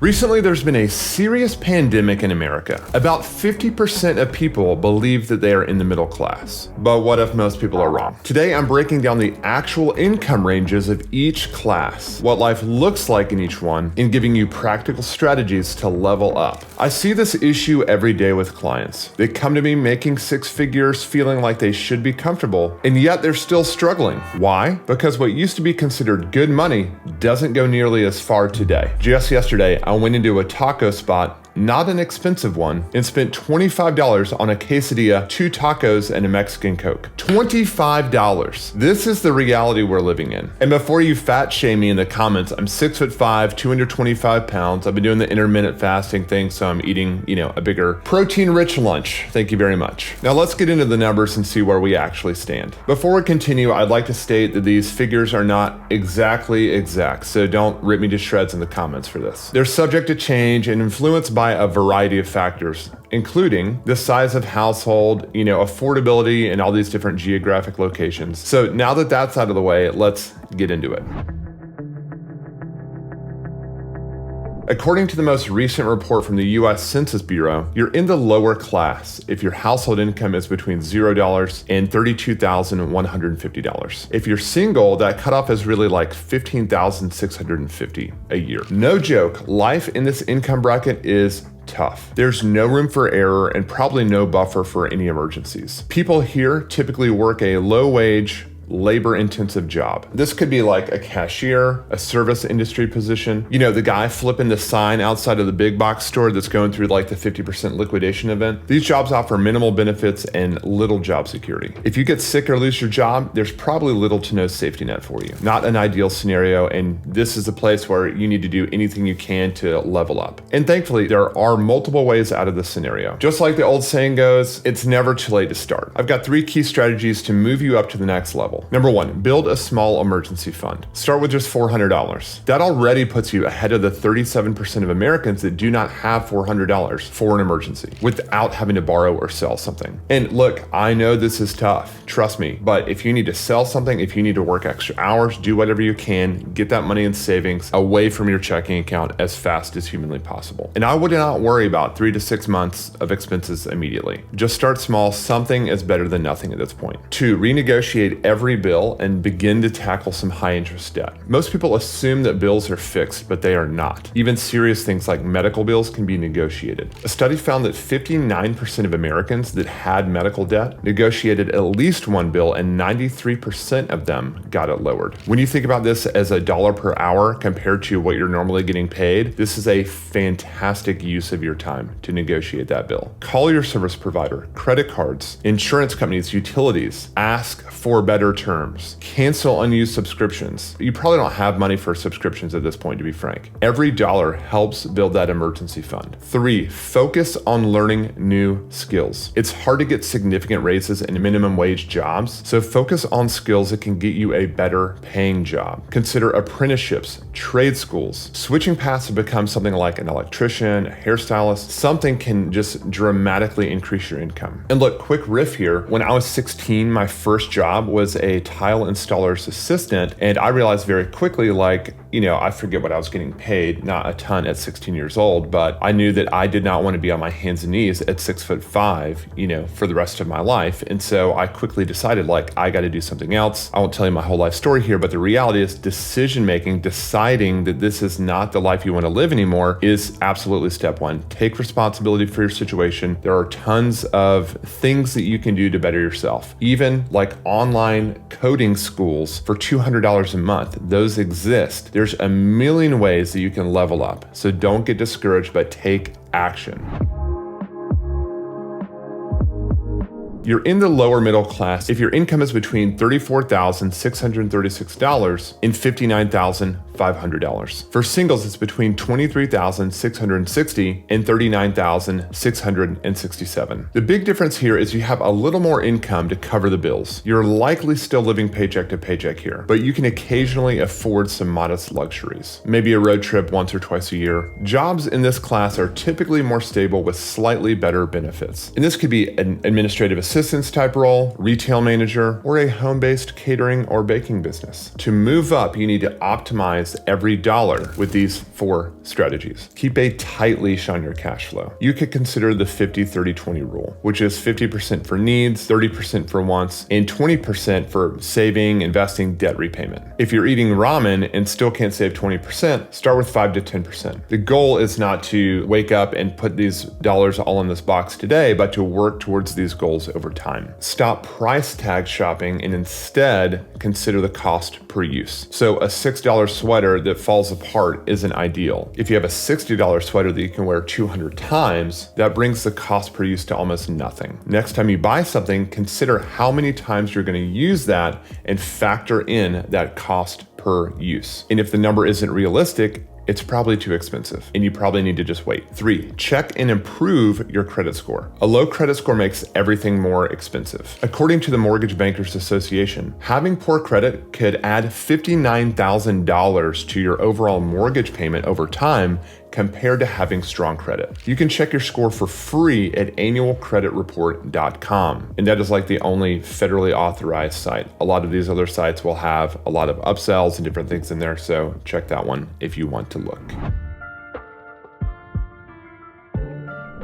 Recently, there's been a serious pandemic in America. About 50% of people believe that they are in the middle class. But what if most people are wrong? Today, I'm breaking down the actual income ranges of each class, what life looks like in each one, and giving you practical strategies to level up. I see this issue every day with clients. They come to me making six figures, feeling like they should be comfortable, and yet they're still struggling. Why? Because what used to be considered good money doesn't go nearly as far today. Just yesterday, I went into a taco spot, not an expensive one, and spent $25 on a quesadilla, 2 tacos, and a Mexican Coke. $25. This is the reality we're living in. And before you fat shame me in the comments, I'm 6'5", 225 pounds. I've been doing the intermittent fasting thing, so I'm eating, a bigger protein-rich lunch. Thank you very much. Now let's get into the numbers and see where we actually stand. Before we continue, I'd like to state that these figures are not exactly exact, so don't rip me to shreds in the comments for this. They're subject to change and influenced by a variety of factors, including the size of household, affordability, and all these different geographic locations. So now that that's out of the way, let's get into it. According to the most recent report from the U.S. Census Bureau, you're in the lower class if your household income is between $0 and $32,150. If you're single, that cutoff is really like $15,650 a year. No joke, life in this income bracket is tough. There's no room for error and probably no buffer for any emergencies. People here typically work a low-wage, labor-intensive job. This could be like a cashier, a service industry position, the guy flipping the sign outside of the big box store that's going through like the 50% liquidation event. These jobs offer minimal benefits and little job security. If you get sick or lose your job, there's probably little to no safety net for you. Not an ideal scenario, and this is a place where you need to do anything you can to level up. And thankfully, there are multiple ways out of this scenario. Just like the old saying goes, it's never too late to start. I've got 3 key strategies to move you up to the next level. Number 1, build a small emergency fund. Start with just $400. That already puts you ahead of the 37% of Americans that do not have $400 for an emergency without having to borrow or sell something. And look, I know this is tough, trust me, but if you need to sell something, if you need to work extra hours, do whatever you can, get that money in savings away from your checking account as fast as humanly possible. And I would not worry about 3 to 6 months of expenses immediately. Just start small. Something is better than nothing at this point. 2, renegotiate every bill and begin to tackle some high interest debt. Most people assume that bills are fixed, but they are not. Even serious things like medical bills can be negotiated. A study found that 59% of Americans that had medical debt negotiated at least one bill, and 93% of them got it lowered. When you think about this as $1 per hour compared to what you're normally getting paid, this is a fantastic use of your time to negotiate that bill. Call your service provider, credit cards, insurance companies, utilities. Ask for better terms. Cancel unused subscriptions. You probably don't have money for subscriptions at this point, to be frank. Every dollar helps build that emergency fund. 3, focus on learning new skills. It's hard to get significant raises in minimum wage jobs, so focus on skills that can get you a better paying job. Consider apprenticeships, trade schools. Switching paths to become something like an electrician, a hairstylist, something can just dramatically increase your income. And look, quick riff here. When I was 16, my first job was a tile installer's assistant, and I realized very quickly, I forget what I was getting paid, not a ton at 16 years old, but I knew that I did not want to be on my hands and knees at 6'5", for the rest of my life. And so I quickly decided, I got to do something else. I won't tell you my whole life story here, but the reality is decision-making, deciding that this is not the life you want to live anymore is absolutely step 1. Take responsibility for your situation. There are tons of things that you can do to better yourself. Even like online coding schools for $200 a month. Those exist. There's a million ways that you can level up. So don't get discouraged, but take action. You're in the lower middle class if your income is between $34,636 and $59,500. For singles, it's between $23,660 and $39,667. The big difference here is you have a little more income to cover the bills. You're likely still living paycheck to paycheck here, but you can occasionally afford some modest luxuries. Maybe a road trip once or twice a year. Jobs in this class are typically more stable with slightly better benefits. And this could be an administrative assistant assistance type role, retail manager, or a home-based catering or baking business. To move up, you need to optimize every dollar with these 4 strategies. Keep a tight leash on your cash flow. You could consider the 50-30-20 rule, which is 50% for needs, 30% for wants, and 20% for saving, investing, debt repayment. If you're eating ramen and still can't save 20%, start with 5 to 10%. The goal is not to wake up and put these dollars all in this box today, but to work towards these goals over time. Stop price tag shopping and instead consider the cost per use. So a $6 sweater that falls apart isn't ideal. If you have a $60 sweater that you can wear 200 times, that brings the cost per use to almost nothing. Next time you buy something, consider how many times you're going to use that and factor in that cost per use. And if the number isn't realistic, it's probably too expensive and you probably need to just wait. 3, check and improve your credit score. A low credit score makes everything more expensive. According to the Mortgage Bankers Association, having poor credit could add $59,000 to your overall mortgage payment over time compared to having strong credit. You can check your score for free at annualcreditreport.com. And that is like the only federally authorized site. A lot of these other sites will have a lot of upsells and different things in there. So check that one if you want to look.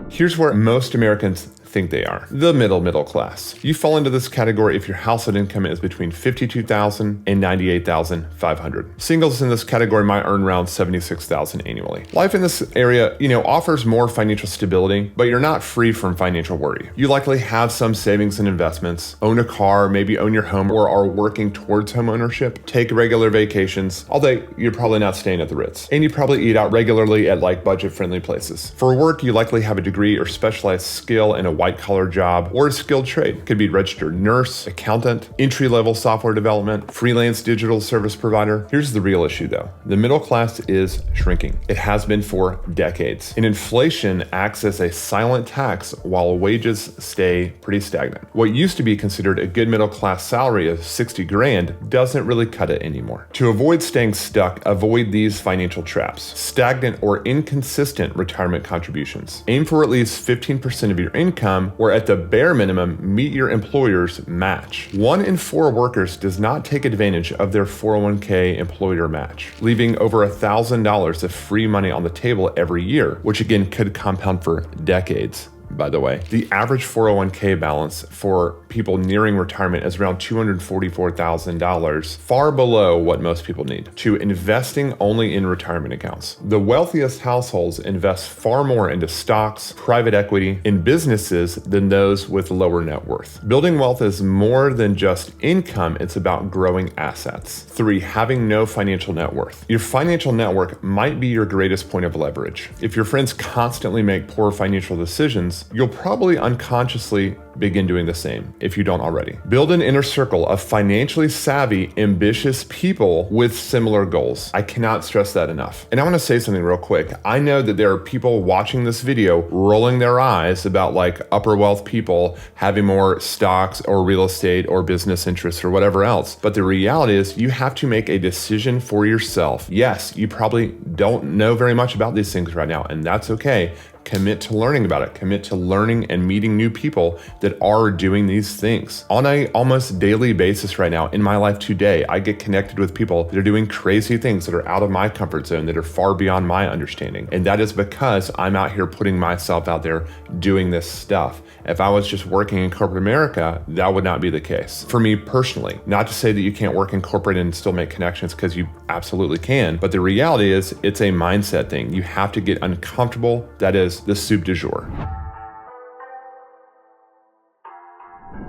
Here's where most Americans think they are. The middle class. You fall into this category if your household income is between $52,000 and $98,500. Singles in this category might earn around $76,000 annually. Life in this area, offers more financial stability, but you're not free from financial worry. You likely have some savings and investments, own a car, maybe own your home, or are working towards home ownership, take regular vacations, although you're probably not staying at the Ritz. And you probably eat out regularly at budget-friendly places. For work, you likely have a degree or specialized skill in a white-collar job or a skilled trade. Could be registered nurse, accountant, entry-level software development, freelance digital service provider. Here's the real issue though. The middle class is shrinking. It has been for decades. And inflation acts as a silent tax while wages stay pretty stagnant. What used to be considered a good middle class salary of 60 grand doesn't really cut it anymore. To avoid staying stuck, avoid these financial traps. Stagnant or inconsistent retirement contributions. Aim for at least 15% of your income, or at the bare minimum, meet your employer's match. 1 in 4 workers does not take advantage of their 401k employer match, leaving over $1,000 of free money on the table every year, which again could compound for decades. By the way, the average 401k balance for people nearing retirement is around $244,000, far below what most people need, to investing only in retirement accounts. The wealthiest households invest far more into stocks, private equity, and businesses than those with lower net worth. Building wealth is more than just income, it's about growing assets. 3, having no financial net worth. Your financial network might be your greatest point of leverage. If your friends constantly make poor financial decisions, you'll probably unconsciously begin doing the same if you don't already. Build an inner circle of financially savvy, ambitious people with similar goals. I cannot stress that enough. And I want to say something real quick. I know that there are people watching this video rolling their eyes about upper wealth people having more stocks or real estate or business interests or whatever else. But the reality is you have to make a decision for yourself. Yes, you probably don't know very much about these things right now, and that's okay. Commit to learning about it. Commit to learning and meeting new people that are doing these things. On a almost daily basis right now in my life today, I get connected with people that are doing crazy things that are out of my comfort zone, that are far beyond my understanding. And that is because I'm out here putting myself out there doing this stuff. If I was just working in corporate America, that would not be the case. For me personally, not to say that you can't work in corporate and still make connections, because you absolutely can. But the reality is it's a mindset thing. You have to get uncomfortable. That is the soup du jour.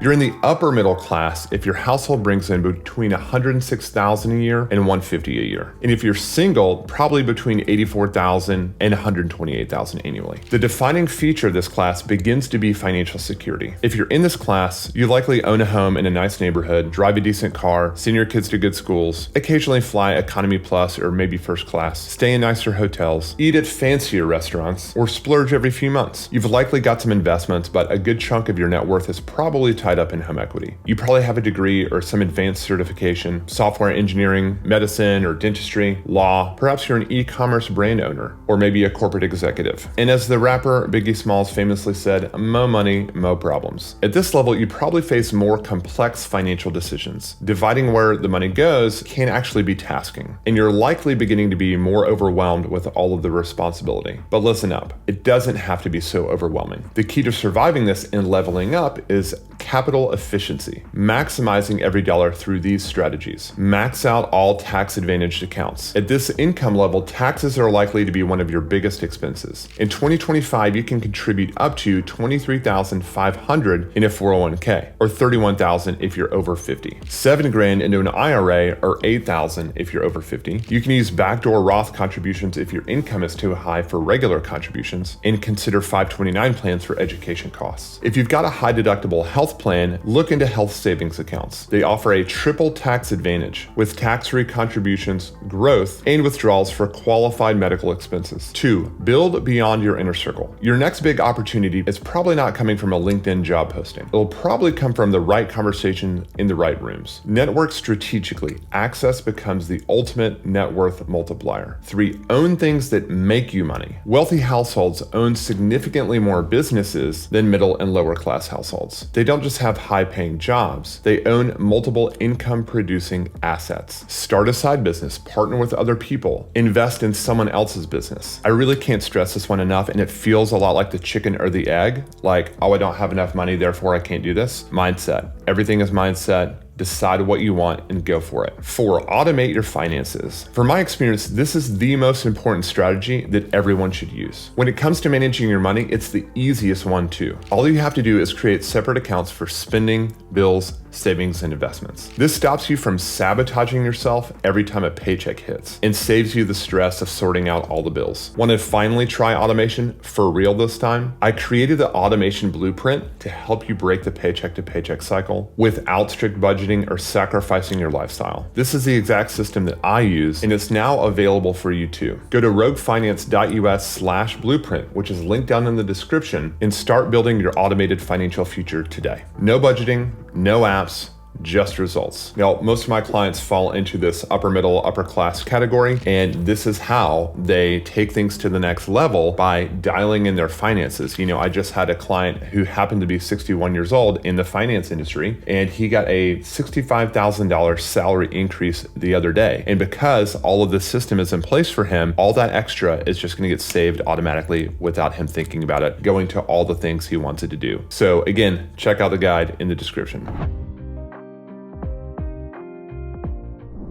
You're in the upper middle class if your household brings in between $106,000 a year and $150,000 a year. And if you're single, probably between $84,000 and $128,000 annually. The defining feature of this class begins to be financial security. If you're in this class, you likely own a home in a nice neighborhood, drive a decent car, send your kids to good schools, occasionally fly economy plus or maybe first class, stay in nicer hotels, eat at fancier restaurants, or splurge every few months. You've likely got some investments, but a good chunk of your net worth is probably tied tied up in home equity. You probably have a degree or some advanced certification, software engineering, medicine or dentistry, law. Perhaps you're an e-commerce brand owner, or maybe a corporate executive. And as the rapper Biggie Smalls famously said, mo money, mo problems. At this level, you probably face more complex financial decisions. Dividing where the money goes can actually be tasking, and you're likely beginning to be more overwhelmed with all of the responsibility. But listen up, it doesn't have to be so overwhelming. The key to surviving this and leveling up is capital efficiency, maximizing every dollar through these strategies. Max out all tax-advantaged accounts. At this income level, taxes are likely to be one of your biggest expenses. In 2025, you can contribute up to $23,500 in a 401k, or $31,000 if you're over 50. $7,000 into an IRA, or $8,000 if you're over 50. You can use backdoor Roth contributions if your income is too high for regular contributions, and consider 529 plans for education costs. If you've got a high deductible health plan, look into health savings accounts. They offer a triple tax advantage with tax-free contributions, growth, and withdrawals for qualified medical expenses. 2. Build beyond your inner circle. Your next big opportunity is probably not coming from a LinkedIn job posting. It'll probably come from the right conversation in the right rooms. Network strategically. Access becomes the ultimate net worth multiplier. 3. Own things that make you money. Wealthy households own significantly more businesses than middle and lower class households. They don't just have high-paying jobs, they own multiple income-producing assets. Start a side business, partner with other people, invest in someone else's business. I really can't stress this one enough, and it feels a lot like the chicken or the egg, like, oh, I don't have enough money, therefore I can't do this. Mindset. Everything is mindset. Decide what you want and go for it. 4. Automate your finances. From my experience, this is the most important strategy that everyone should use. When it comes to managing your money, it's the easiest one too. All you have to do is create separate accounts for spending, bills, savings, and investments. This stops you from sabotaging yourself every time a paycheck hits and saves you the stress of sorting out all the bills. Want to finally try automation for real this time? I created the automation blueprint to help you break the paycheck to paycheck cycle without strict budgeting or sacrificing your lifestyle. This is the exact system that I use, and it's now available for you too. Go to roguefinance.us/blueprint, which is linked down in the description, and start building your automated financial future today. No budgeting, no apps, just results. Now, most of my clients fall into this upper middle, upper class category, and this is how they take things to the next level by dialing in their finances. You know, I just had a client who happened to be 61 years old in the finance industry, and he got a $65,000 salary increase the other day. And because all of this system is in place for him, all that extra is just going to get saved automatically without him thinking about it, going to all the things he wanted to do. So again, check out the guide in the description.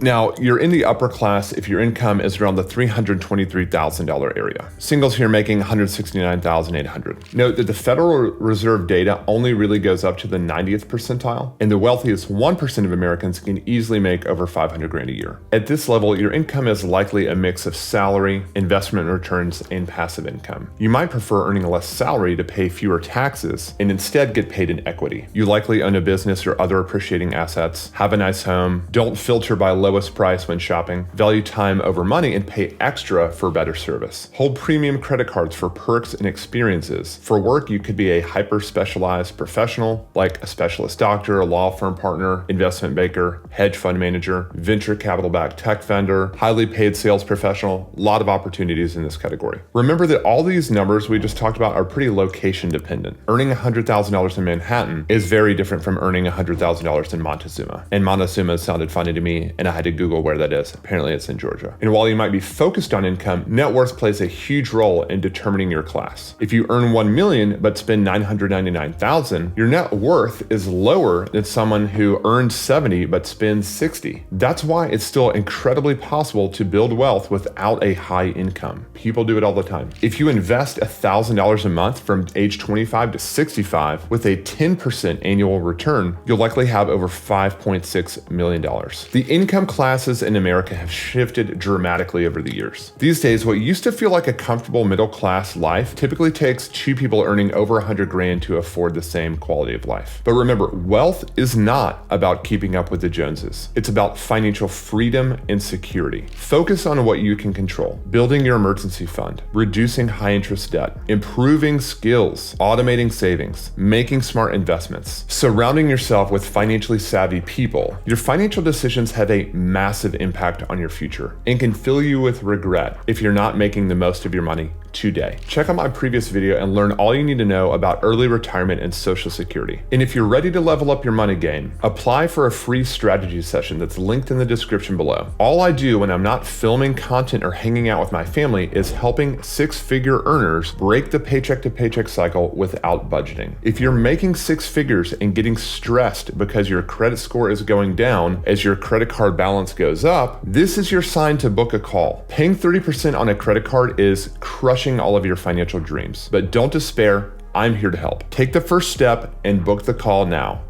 Now, you're in the upper class if your income is around the $323,000 area. Singles here making $169,800. Note that the Federal Reserve data only really goes up to the 90th percentile, and the wealthiest 1% of Americans can easily make over $500,000 a year. At this level, your income is likely a mix of salary, investment returns, and passive income. You might prefer earning less salary to pay fewer taxes and instead get paid in equity. You likely own a business or other appreciating assets, have a nice home, don't filter by lowest price when shopping, value time over money, and pay extra for better service. Hold premium credit cards for perks and experiences. For work, you could be a hyper-specialized professional, like a specialist doctor, a law firm partner, investment banker, hedge fund manager, venture capital-backed tech vendor, highly paid sales professional. A lot of opportunities in this category. Remember that all these numbers we just talked about are pretty location dependent. Earning $100,000 in Manhattan is very different from earning $100,000 in Montezuma. And Montezuma sounded funny to me, and I had to Google where that is. Apparently it's in Georgia. And while you might be focused on income, net worth plays a huge role in determining your class. If you earn $1 million but spend $999,000, your net worth is lower than someone who earns 70 but spends 60. That's why it's still incredibly possible to build wealth without a high income. People do it all the time. If you invest $1,000 a month from age 25 to 65 with a 10% annual return, you'll likely have over $5.6 million. The income classes in America have shifted dramatically over the years. These days, what used to feel like a comfortable middle-class life typically takes two people earning over 100 grand to afford the same quality of life. But remember, wealth is not about keeping up with the Joneses. It's about financial freedom and security. Focus on what you can control: building your emergency fund, reducing high-interest debt, improving skills, automating savings, making smart investments, surrounding yourself with financially savvy people. Your financial decisions have a massive impact on your future and can fill you with regret if you're not making the most of your money today. Check out my previous video and learn all you need to know about early retirement and Social Security. And if you're ready to level up your money game, apply for a free strategy session that's linked in the description below. All I do when I'm not filming content or hanging out with my family is helping six-figure earners break the paycheck to paycheck cycle without budgeting. If you're making six figures and getting stressed because your credit score is going down as your credit card balance goes up, this is your sign to book a call. Paying 30% on a credit card is crushing all of your financial dreams. But don't despair, I'm here to help. Take the first step and book the call now.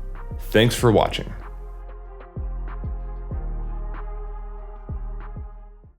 Thanks for watching.